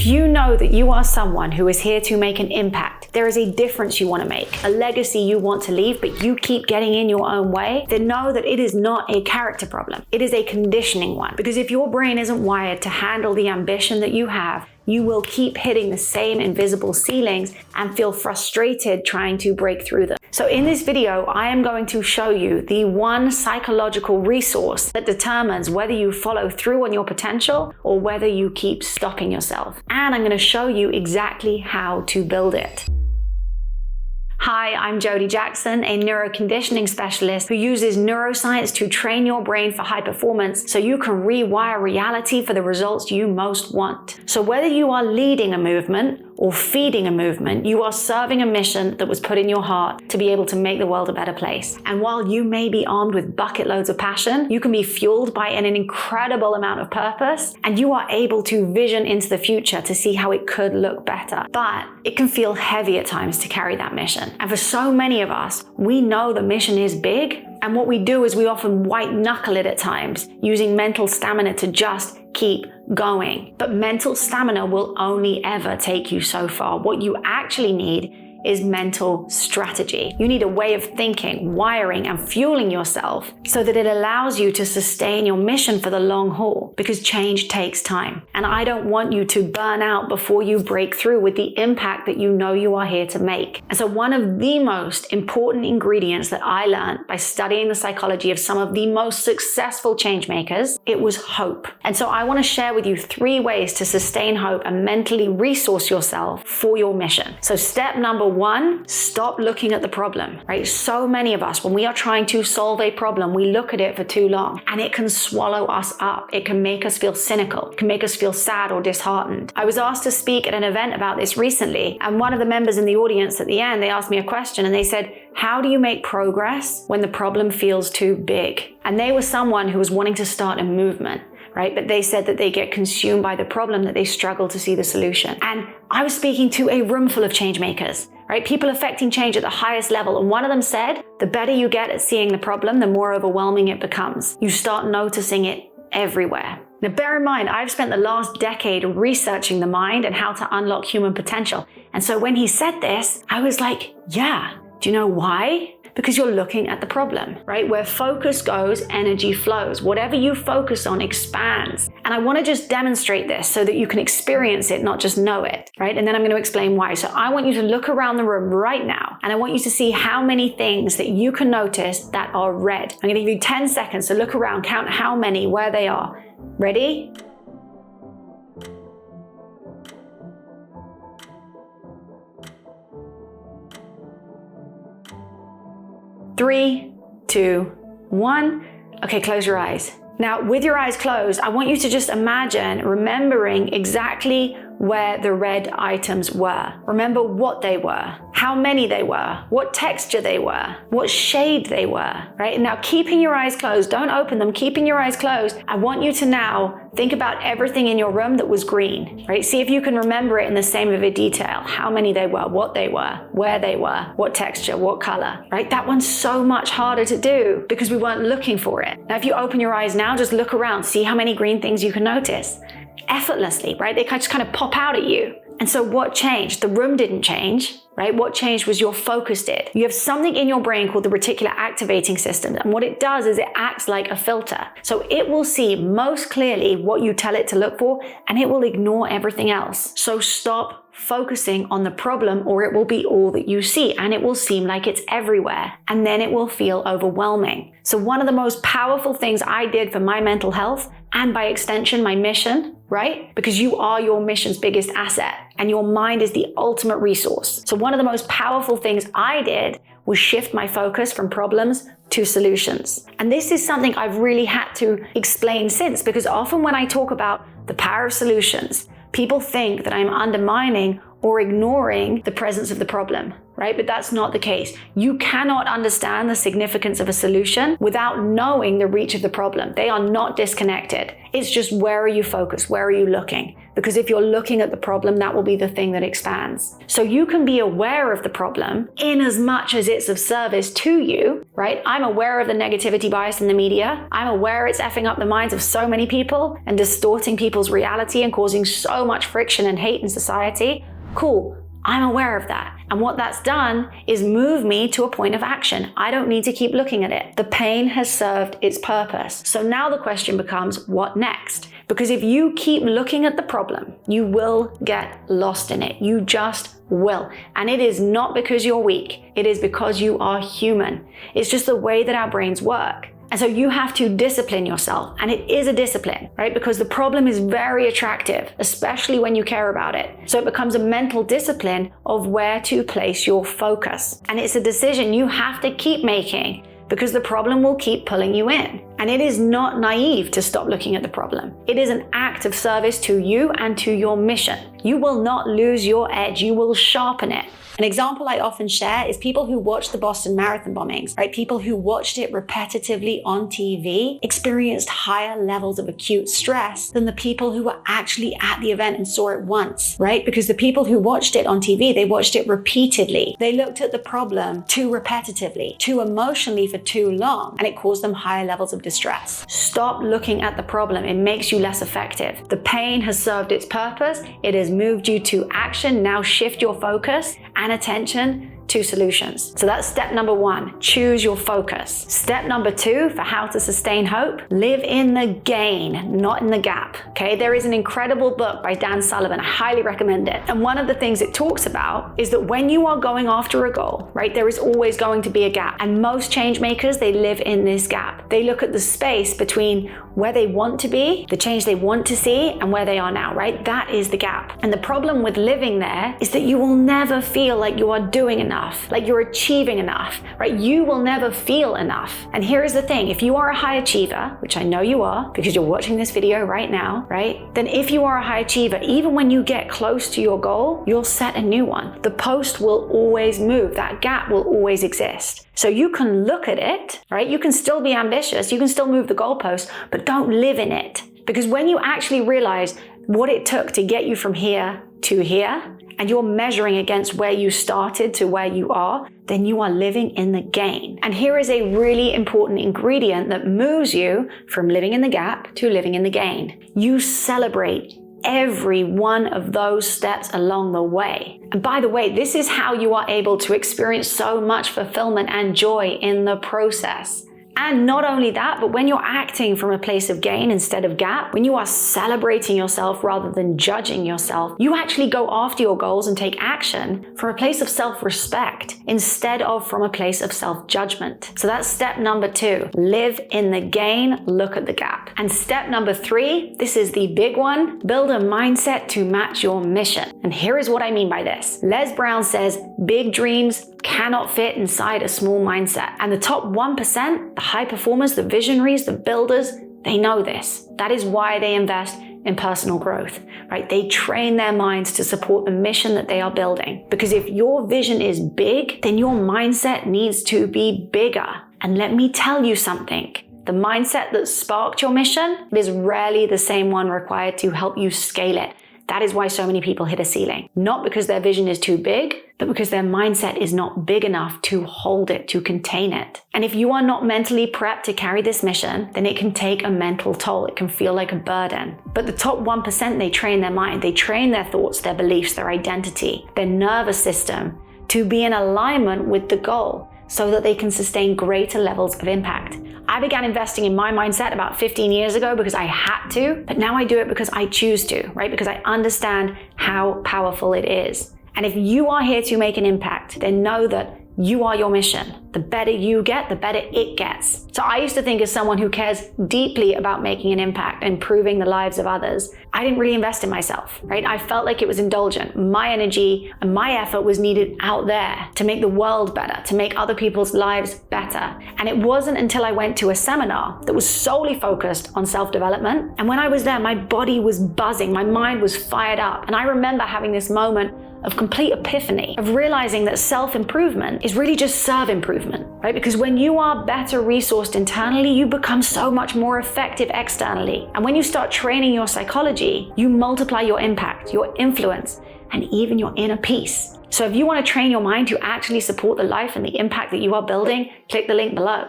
If you know that you are someone who is here to make an impact, there is a difference you want to make, a legacy you want to leave, but you keep getting in your own way, then know that it is not a character problem. It is a conditioning one. Because if your brain isn't wired to handle the ambition that you have, you will keep hitting the same invisible ceilings and feel frustrated trying to break through them. So in this video, I am going to show you the one psychological resource that determines whether you follow through on your potential or whether you keep stopping yourself. And I'm going to show you exactly how to build it. Hi, I'm Jody Jackson, a neuroconditioning specialist who uses neuroscience to train your brain for high performance so you can rewire reality for the results you most want. So whether you are leading a movement or feeding a movement, you are serving a mission that was put in your heart to be able to make the world a better place. And while you may be armed with bucket loads of passion, you can be fueled by an incredible amount of purpose, and you are able to vision into the future to see how it could look better. But it can feel heavy at times to carry that mission. And for so many of us, we know the mission is big, and what we do is we often white knuckle it at times, using mental stamina to just keep going. But mental stamina will only ever take you so far. What you actually need is mental strategy. You need a way of thinking, wiring, and fueling yourself so that it allows you to sustain your mission for the long haul, because change takes time. And I don't want you to burn out before you break through with the impact that you know you are here to make. And so one of the most important ingredients that I learned by studying the psychology of some of the most successful change makers, it was hope. And so I want to share with you 3 ways to sustain hope and mentally resource yourself for your mission. So step number 1, stop looking at the problem, right? So many of us, when we are trying to solve a problem, we look at it for too long and it can swallow us up. It can make us feel cynical. It can make us feel sad or disheartened. I was asked to speak at an event about this recently, and one of the members in the audience at the end, they asked me a question and they said, how do you make progress when the problem feels too big? And they were someone who was wanting to start a movement, right? But they said that they get consumed by the problem, that they struggle to see the solution. And I was speaking to a room full of change makers, right? People affecting change at the highest level. And one of them said, the better you get at seeing the problem, the more overwhelming it becomes. You start noticing it everywhere. Now, bear in mind, I've spent the last decade researching the mind and how to unlock human potential. And so when he said this, I was like, yeah, do you know why? Because you're looking at the problem, right? Where focus goes, energy flows. Whatever you focus on expands. And I want to just demonstrate this so that you can experience it, not just know it, right? And then I'm going to explain why. So I want you to look around the room right now, and I want you to see how many things that you can notice that are red. I'm going to give you 10 seconds to look around, count how many, where they are. Ready? Three, 2, 1. Okay, close your eyes. Now, with your eyes closed, I want you to just imagine remembering exactly where the red items were. Remember what they were, how many they were, what texture they were, what shade they were, right? And now keeping your eyes closed, don't open them, keeping your eyes closed, I want you to now think about everything in your room that was green, right? See if you can remember it in the same vivid detail, how many they were, what they were, where they were, what texture, what color, right? That one's so much harder to do because we weren't looking for it. Now, if you open your eyes now, just look around, see how many green things you can notice. Effortlessly, right? They just kind of pop out at you. And so what changed? The room didn't change, right? What changed was your focus did. You have something in your brain called the reticular activating system. And what it does is it acts like a filter. So it will see most clearly what you tell it to look for, and it will ignore everything else. So stop focusing on the problem, or it will be all that you see, and it will seem like it's everywhere, and then it will feel overwhelming. So one of the most powerful things I did for my mental health, and by extension, my mission, right? Because you are your mission's biggest asset, and your mind is the ultimate resource. So one of the most powerful things I did was shift my focus from problems to solutions. And this is something I've really had to explain since, because often when I talk about the power of solutions, people think that I'm undermining or ignoring the presence of the problem, right? But that's not the case. You cannot understand the significance of a solution without knowing the reach of the problem. They are not disconnected. It's just, where are you focused? Where are you looking? Because if you're looking at the problem, that will be the thing that expands. So you can be aware of the problem in as much as it's of service to you, right? I'm aware of the negativity bias in the media. I'm aware it's effing up the minds of so many people and distorting people's reality and causing so much friction and hate in society. Cool. I'm aware of that. And what that's done is move me to a point of action. I don't need to keep looking at it. The pain has served its purpose. So now the question becomes, what next? Because if you keep looking at the problem, you will get lost in it. You just will. And it is not because you're weak. It is because you are human. It's just the way that our brains work. And so you have to discipline yourself, and it is a discipline, right? Because the problem is very attractive, especially when you care about it. So it becomes a mental discipline of where to place your focus. And it's a decision you have to keep making, because the problem will keep pulling you in. And it is not naive to stop looking at the problem. It is an act of service to you and to your mission. You will not lose your edge. You will sharpen it. An example I often share is people who watched the Boston Marathon bombings, right? People who watched it repetitively on TV experienced higher levels of acute stress than the people who were actually at the event and saw it once, right? Because the people who watched it on TV, they watched it repeatedly. They looked at the problem too repetitively, too emotionally for too long, and it caused them higher levels of distress. Stop looking at the problem. It makes you less effective. The pain has served its purpose. It has moved you to action. Now shift your focus and attention to solutions. So that's step number 1, choose your focus. Step number 2 for how to sustain hope, live in the gain, not in the gap. Okay, there is an incredible book by Dan Sullivan. I highly recommend it. And one of the things it talks about is that when you are going after a goal, right, there is always going to be a gap. And most change makers, they live in this gap. They look at the space between where they want to be, the change they want to see, and where they are now, right? That is the gap. And the problem with living there is that you will never feel like you are doing enough, like you're achieving enough, right? You will never feel enough. And here is the thing, if you are a high achiever, which I know you are because you're watching this video right now, right? Then if you are a high achiever, even when you get close to your goal, you'll set a new one. The post will always move. That gap will always exist. So you can look at it, right? You can still be ambitious. You can still move the goalpost, but don't live in it. Because when you actually realize what it took to get you from here to here, and you're measuring against where you started to where you are, then you are living in the gain. And here is a really important ingredient that moves you from living in the gap to living in the gain. You celebrate every one of those steps along the way. And by the way, this is how you are able to experience so much fulfillment and joy in the process. And not only that, but when you're acting from a place of gain instead of gap, when you are celebrating yourself rather than judging yourself, you actually go after your goals and take action from a place of self-respect instead of from a place of self-judgment. So that's step number 2. Live in the gain, look at the gap. And step number 3, this is the big one, build a mindset to match your mission. And here is what I mean by this. Les Brown says, big dreams cannot fit inside a small mindset. And the top 1%, the high performers, the visionaries, the builders, they know this. That is why they invest in personal growth, right? They train their minds to support the mission that they are building. Because if your vision is big, then your mindset needs to be bigger. And let me tell you something. The mindset that sparked your mission is rarely the same one required to help you scale it. That is why so many people hit a ceiling. Not because their vision is too big, but because their mindset is not big enough to hold it, to contain it. And if you are not mentally prepped to carry this mission, then it can take a mental toll. It can feel like a burden. But the top 1%, they train their mind. They train their thoughts, their beliefs, their identity, their nervous system to be in alignment with the goal so that they can sustain greater levels of impact. I began investing in my mindset about 15 years ago because I had to, but now I do it because I choose to, right? Because I understand how powerful it is. And if you are here to make an impact, then know that you are your mission. The better you get, the better it gets. So I used to think, as someone who cares deeply about making an impact and improving the lives of others, I didn't really invest in myself, right? I felt like it was indulgent. My energy and my effort was needed out there to make the world better, to make other people's lives better. And it wasn't until I went to a seminar that was solely focused on self-development. And when I was there, my body was buzzing, my mind was fired up. And I remember having this moment of complete epiphany, of realizing that self-improvement is really just serve-improvement, right? Because when you are better resourced internally, you become so much more effective externally. And when you start training your psychology, you multiply your impact, your influence, and even your inner peace. So if you want to train your mind to actually support the life and the impact that you are building, click the link below.